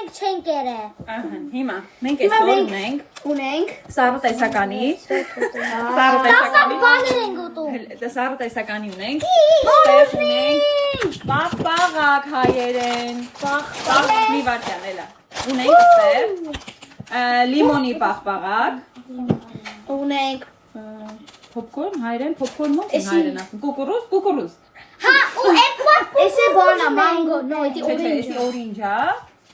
մենք չենք կերել։ Ահա, հիմա մենք այսօր Ունենք սառը տեսականի բաներ ենք ուտում։ Սառը տեսականի ունենք ստեղ ունենք պաղպաղակ հայերեն մի վարդյան էլա ունենք ստեղ լիմոնի պաղպաղակ Ունենք Popcorn հայերեն popcorn ո՞նց են հայերեն ասում կուկուրուզ Հա, ու էսե բանա mango, no, էդի Էսի օրինջա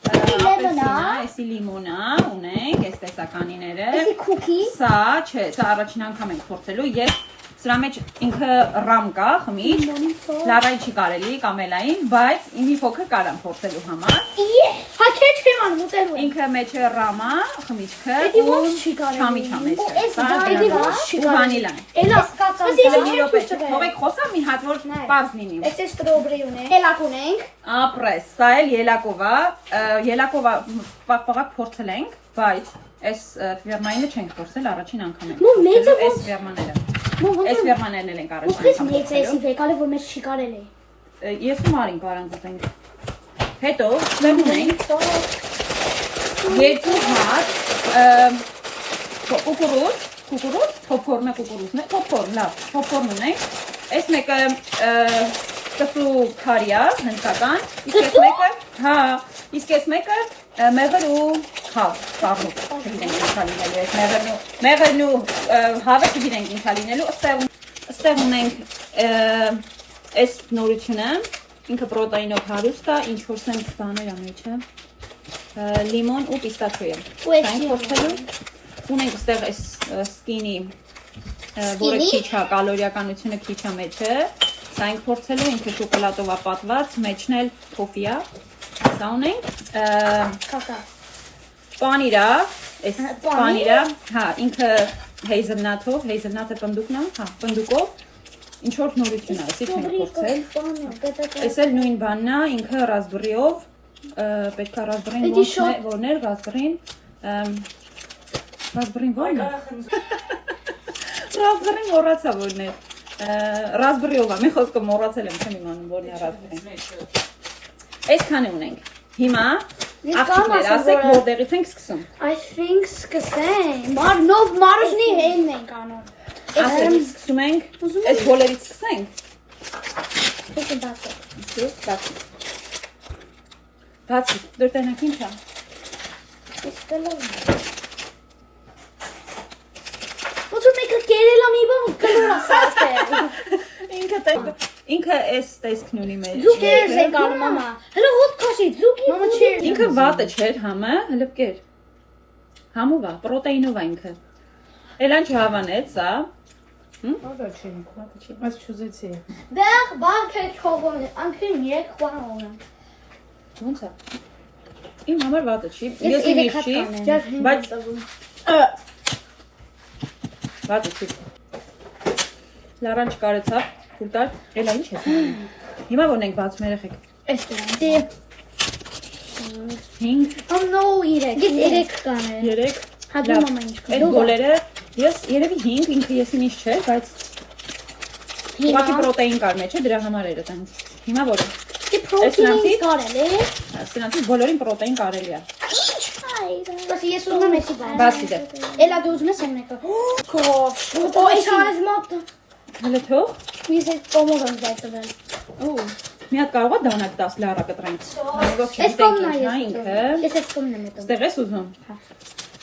ապելսինա, էսի լիմոնա ունենք, այս տեսականիները Էսի cookie Սա, չէ, սա առաջին անգամ ենք փորձելու Ես սրա մեջ ինքը ռամ կա, խմիչ Լարայի չի կարելի, կամելային Բայց մի փոքր կարամ փորձելու համար Հա քեչ եմ անում ուտելու Ինքը մեջ է ռամա, խմիչքը Էդի ոնց չի կարելի Չամիչա մեջ է Էդի ոնց չի Ու վանիլան Էլա, Թողեք խոսա մի հատ, որ պարզ լինի Էսե ստրոբերի ունենք Ելակ ունենք Ապրես, սա էլ ելակովա Ելակովա պաղպաղակ փորձել ենք Բայց այս ֆիրմայինը չենք փորձել առաջին անգամ ենք Այս ֆիրմաները Այս ֆիրմաներն էլ ենք առաջին անգամ փորձել Ես էսի վեկալը, որ մեջ չի կարելի Ես ու Մարին կարանք ուտենք Հետո, ստեղ ունենք Երկու հատ Կուկուրուզ Պոպկորնը կուկուրուզն է Պոպկորն, լավ, պոպկորն ունենք Այս մեկը կծու քարյա, հնցական Իսկ այս մեկը մեղր ու հավ, սառնուկ Չգիտենք ինչա լինելու այս մեղրն ու հավը չգիտենք ինչա լինելու Ստեղ ունենք այս նորությունը Ինքը պրոտեինով հարուստ է, ինչ-որ սենց բաներ ամեջը Լիմոն ու պիստաչո եմ Սայնք որթելու Ունենք ստեղ այս սկինի Որը քիչ է, կալորիականությունը քիչ է մեջը Սա ենք փորձելու, ինքը շոկոլատով է պատված, մեջն էլ թոֆի է Սա ունենք Պանիրա, այս պանիրա Հա, ինքը հեյզլնաթով, հեյզլնաթը պնդուկն է, հա, պնդուկով Ինչ-որ նորություն է, այսի չենք փորձել Այս էլ նույն բանն է, ինքը ռազբրիով Պետք է ռազբրին որն էր, ռազբրին Ռազբրին որն է? Ռազբրին մոռացա որն է Ռազբրիով է, մի խոսքը մոռացել եմ, չեմ իմանում որն է ռազբրին Այսքանը ունենք Հիմա աղջիկներ, ասեք որտեղից ենք սկսում I think սկսենք Մարուժնի հելն ենք անում Ասեք սկսում ենք, այս բոլերից սկսենք Բացի, դուր տենակ ինչ է Ոնց որ մեկը կերել է մի բան ու կլոր ասած է Ինքը այս տեսքն ունի մեջ Ձուկերս ենք անում մամա Հլը հոտ քաշի ձուկի Ինքը վատը չէր համը, հլպկեր Համով է, պրոտեինով է ինքը Էլան չհավանեց, սա Ադա չի, այս չուզեցի Դեղ բան կետ խողոն է, անքին եկ խողոն է Ոնց է Իմ համար վատը չի, ես իմ չի Բայց Վատը չի Լարան չկարեցավ, կուրտար, էլա ինչ ես անում Հիմա որն ենք բացում երեխեք Էստեղ 5 Ամնո 3 կան է 3 Հա դու մամա ինչ կան Այդ բոլերը, ես երևի 5, ինքը եսին ինչ չէ, բայց ուղղակի պրոտեին կար մեջ է, դրա համար էր այդպես Հիմա որը Պրոտեին կարել է Սրանցից բոլորին պրոտեին կարելի է Ինչ Բայց ես ուզում եմ էսի բան Բացի դե Էլա դու ուզում ես եմ մեկը Քոչ Օ իչանես մոտ Հələ թող Ես այդ կոմոդ եմ ձայտվել Մի հատ կարող է դանակ տաս լարա կտրենք Ես կոմն է ես այդ կոմն եմ հետո Ստեղ ես ուզում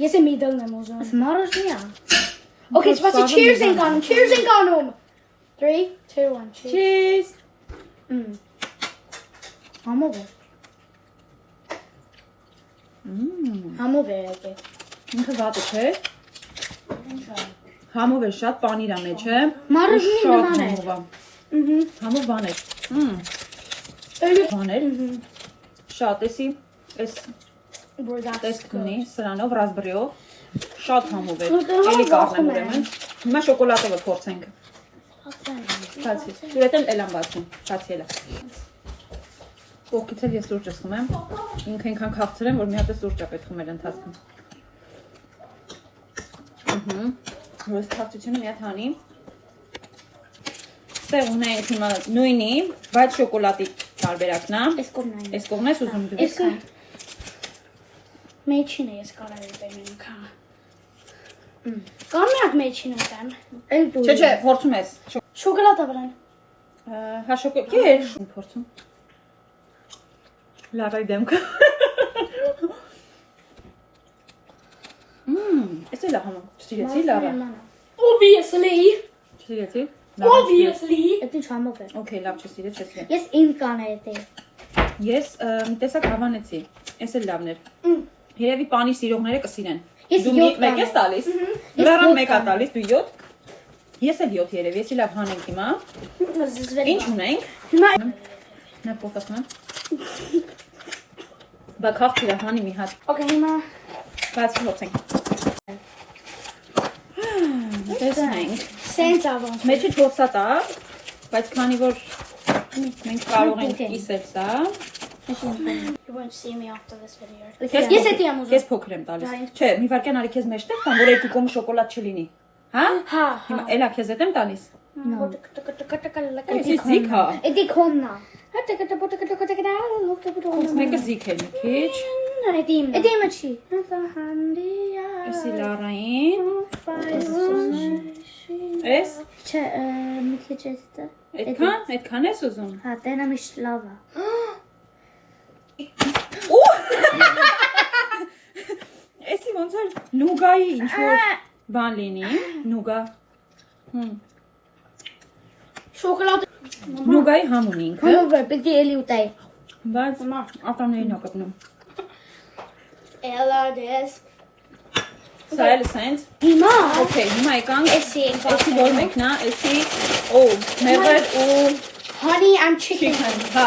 Ես է միդլն եմ ուզում Ես մարոժնի է Okay, սպասի cheers ենք անում 3, 2, 1 Cheers Համով է Համով է եկե Ինքը վատը չէ Համով է շատ պանիրա մեջ է Մարոժնի նման է Համով բան է Բան է Շատ էսի Այս տեսք ունի սրանով ռազբրիով Շատ համով է Էլի կարնեմ ուրեմն Հիմա շոկոլատովը փորձենք Բացի Դուրետ էլ էլան բացում Բացի էլա Կողքից էլ ես սուրճ ես խմեմ Ինքը ինքան քաղցր եմ որ մի հատ է սուրճ է պետք խմել ընթացքում Ես քաղցությունը մի հատ հանի Ստեղ ունենք հիմա նույնի Բայց շոկոլատի տարբերակն է Այս կողմն ես ուզում դու Մեջին է ես կարելի բերեմ քան։ Կամ միակ մեջին եմ։ Չէ, փորձում ես։ Շոկոլադա վրան։ Հա շոկոլադ փորձում։ Լավայ դեմքը։ Էս է լավ համա։ Չսիրեցի լավա։ Obviously. Չսիրեցի։ Obviously. Էդի չամով է։ Okay, լավ չսիրեց, չսիրե։ Ես իմ կան է դե։ Ես մի տեսակ հավանեցի։ Էս էլ լավն էր։ Երևի պանի սիրողները կսիրեն։ Ես Դու յոթ մեկ ես կանեմ։ տալիս։ Ես Վրան յոթ մեկ է կանեմ։ տալիս, դու 7։ Ես էլ 7 երևի, էսի լավ հանենք հիմա։ Ինչ ունենք։ Հիմա Նա փոխացնեմ։ Բա քաղցրը հանի մի հատ։ Okay, հիմա Բայց փոխենք։ Տեսնենք։ սենց ավանց։ Մեջը 4-ա տա, բայց քանի որ մենք կարող ենք կիսել սա։ You won't see me after this video. Ես Ես էդի եմ ուզում։ Ես փոքր եմ տալիս։ Չէ, մի վարքյան արի քեզ մեջտեղ տամ, որ երկու կողմը շոկոլադ չլինի։ Հա? Հա, Հիմա էլա քեզ եմ տալիս։ Էդի Զիք հա։ Էդի քոննա։ Մեկը զիք է մի քիչ։ Էդի իմն։ Էդի իմը չի։ Էսի լարային։ Էս։ Չէ, մի քիչ էստը։ Այդքան ես ուզում։ Հա, տենա միշտ լավ է։ Էսի ոնց որ նուգայի ինչ որ բան լինի, նուգա։ Շոկոլադ։ Նուգայի համ ունի ինքը, Համով է, պիտի էլի ուտայի։ բայց ատամներին ա կպնում։ Էլա դես։ Սա էլ սենց։ Հիմա Okay, հիմա եկանք էսի ենք էսի որ մեկնա, էսի մեղր ու honey and chicken։ chicken։ Հա։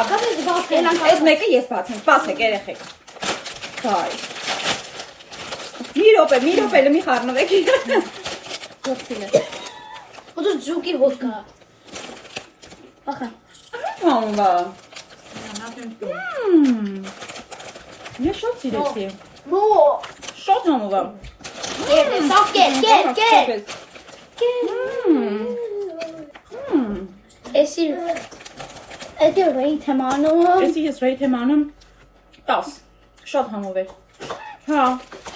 Այս մեկը ես բացեմ, սպասեք երեխեք։ Բայ։ Մի րոպե, լմի խառնվեք։ Գործիլը։ Ոտո ձուկի հոտ կա։ Ախա։ Համվա։ Ես շատ սիրեցի։ Մո։ Շատ համվա։ Get, Էսի էդի ռեյթ եմ անում։ Էսի ես ռեյթ եմ անում 10։ Շատ համով էր։ Հա։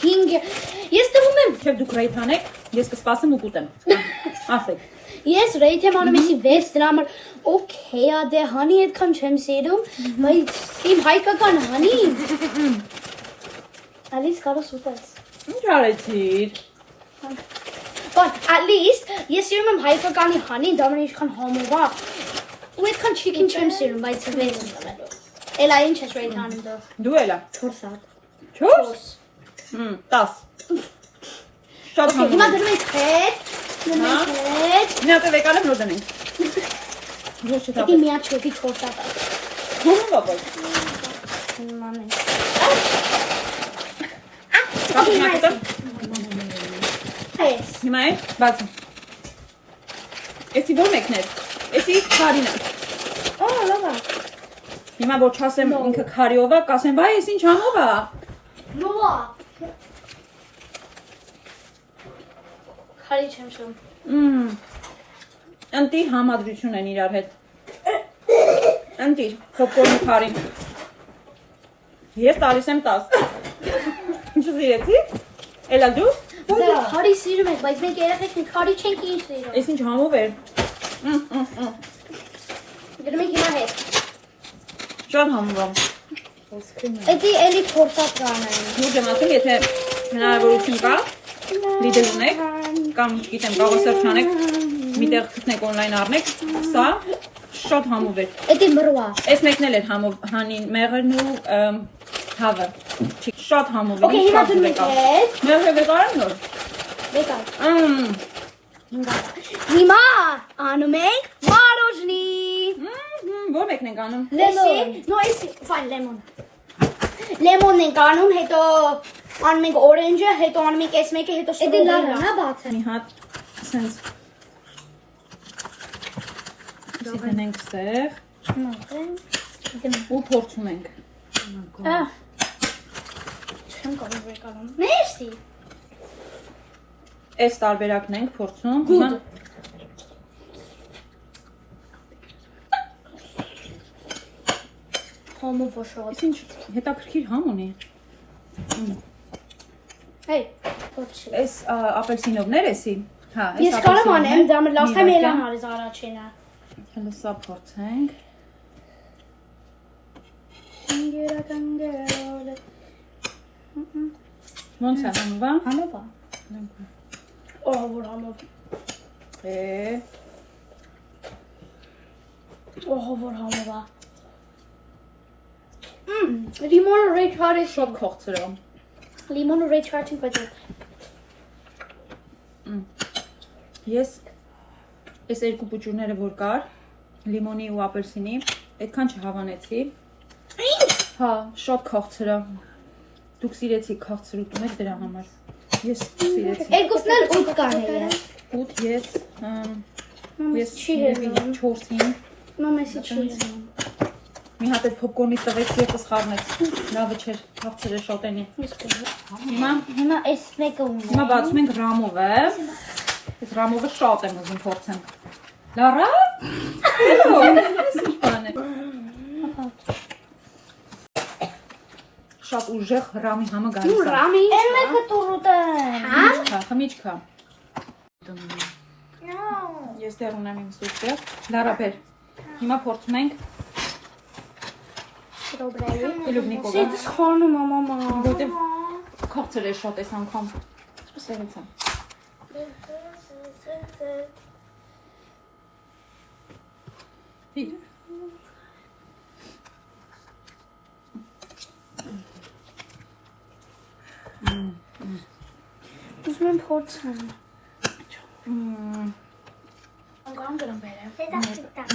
5 Ես տվում եմ Չէ դուք ռեյթ անեք, ես կսպասեմ ու կուտեմ։ Ասեք։ Ես ռեյթ եմ անում էսի 6 դրա համար օքեյ ա դե հանի այդքան չեմ սիրում, բայց իմ հայկական հանի։ Ալիս կարոս ուտես։ Ինչ արեցիր։ But at least ես սիրում եմ հայկականի հանի, դա մեն ինչքան համով է։ Ու այդքան chicken չեմ սիրում, բայց 6 եմ տվելու։ Էլա ինչ ես ռեյթ անում դու։ Դու էլա։ 4 հատ։ 4։ 10։ Շատ Okay, հիմա համով։ դնում ենք հետ։ Դնում ենք հետ։ Մի հատ եկալեմ նոր դնենք։ Ոչ Դի չտապ։ միա չոտի 4 հատ։ Համով ապա։ Մանեն։ Okay, հիմա կտա։ Այս։ Հիմա է, բացում։ Էսի որ մեկն էր։ Էսի քարին է։ Օ, լավ է։ Հիմա որ չասեմ ինքը քարիով է, կասեմ, բայ էս ինչ համով է։ Նոա։ Քարի չեմ շում։ Ընտի համադրություն են իրար հետ։ Ընտի, պոպկորնի քարին։ Ես տալիս եմ 10։ Ինչ զիրեցի։ Էլա դու։ Ոնց քարի սիրում եք, բայց մենք երեխեքն քարի չենք ինչ սիրում։ Էս ինչ համով էր։ Դնում ենք հիմա հետ։ Շատ համով է։ Էդի էլի փորձած կանեն։ Դուք եմ ասում, եթե հնարավորություն կա, Lidl ունեք, կամ գիտեմ, կարող սերչ անեք, միտեղ գտնեք օնլայն առնեք, սա շատ համով էր։ Էդի մրուա։ Այս մեկն էլ էր համով, հանին մեղրն ու հավը։ Շատ համով էր։ Okay, հիմա դնում ենք հետ։ Մեղրը վեկարեմ նոր։ Եկա։ Մմ, Հիմա անում ենք մարոժնի։ Որ մեկն ենք անում։ Լեսի, նո էսի, ֆայն լեմոն։ Լեմոնն ենք անում, հետո անում ենք օրենջը, հետո անում ենք այս մեկը, հետո Էդի լավ է, ստրոբերին։ հա բացը։ Մի հատ սենց դնենք ստեղ ու փորձում ենք։ Չեմ կարող եկալում։ Մերսի։ Այս տարբերակն ենք փորձում։ Good. Համով ոշոտ։ Ինչ հետաքրքիր համ ունի։ Hey, Այս ապելսինովներ էսի։ Հա, ես կարող անեմ, դա մեր last time Էլան արեց առաջինը։ Հələ սա փորձենք։ Ոնց է համովա։ Համով է։ Օհ, որ համով։ Օհ, որ համով է։ Լիմոնը ռեյչարի Շատ քողցրո։ Լիմոնը ռեյչարի բայց Ես այս երկու պուճուրները որ կար, լիմոնի ու ապելսինի, այդքան չհավանեցի։ Հա, շատ քողցրո։ Դուք սիրեցիք քողցր ուտում եք դրա համար։ Ես սիրեցի։ Երկուսն էլ 8 կանեի։ 8 ես Ես չի հերնում։ 4-ին։ Մամեսի չի հերնում։ Մի հատ էլ փոփկորնի տվեց ևս խառնեց։ Լավը չէր, քաղցրը շոտենի։ Հիմա այս մեկը ունի։ Հիմա բացում ենք ռամովը։ Այս ռամովը շատ եմ ուզում փորձեմ։ Լարա։ Շատ ուժեղ ռամի համը գալիս է։ Ռամի։ Այն մեկը տուրուտեն։ Խմիչքա։ Ես դեռ ունեմ իմ սուրճը։ Լարա բեր։ Հիմա փորձում ենք Լուբնիկովը։ Սիդս խորնում մամա։ Որտեվ քաղցր է շատ այս անգամ։ Սպասեցա։ Հի։ Ուզում եմ փորձեմ։ Անգամ դրան բերեմ։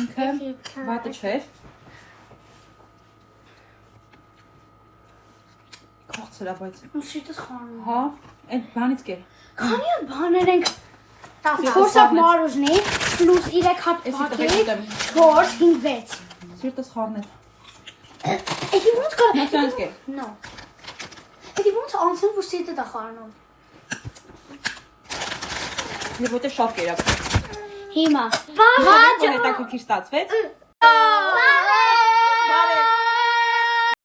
Ինքը վատը չէր։ Քաղցր է բայց։ Սիդս խորնում։ Հա, այդ բանից կեր։ Քանի բաներ ենք 4 հատ մարուժնի պլյուս 3 հատ պակետ 4 5 Սիրտս խառնել։ Էդի ոնց կա։ Մատյանից կեր։ No։ Էդի ոնց անցնում որ սիդը դա խառնում։ Եվ որտեղ շատ կերավ։ Հիմա։ Հետաքրքիր ստացվեց։